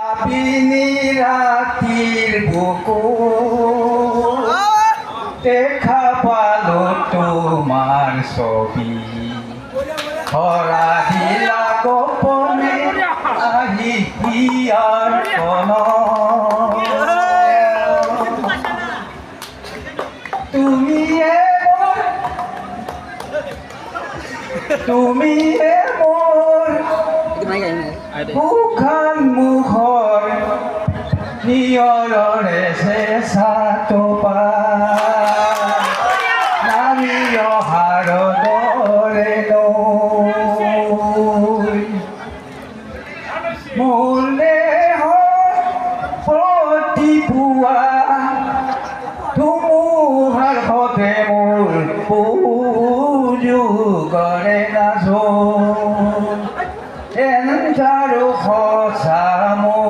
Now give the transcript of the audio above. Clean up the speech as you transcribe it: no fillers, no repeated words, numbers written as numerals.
Abini ratir buku দেখা পালো তোমাৰ ছবি হৰা দিলা গোপনে আহি হিয়াৰ কোন তুমি মোৰ মুখান মুখৰ নিয়ৰৰে চেঁচা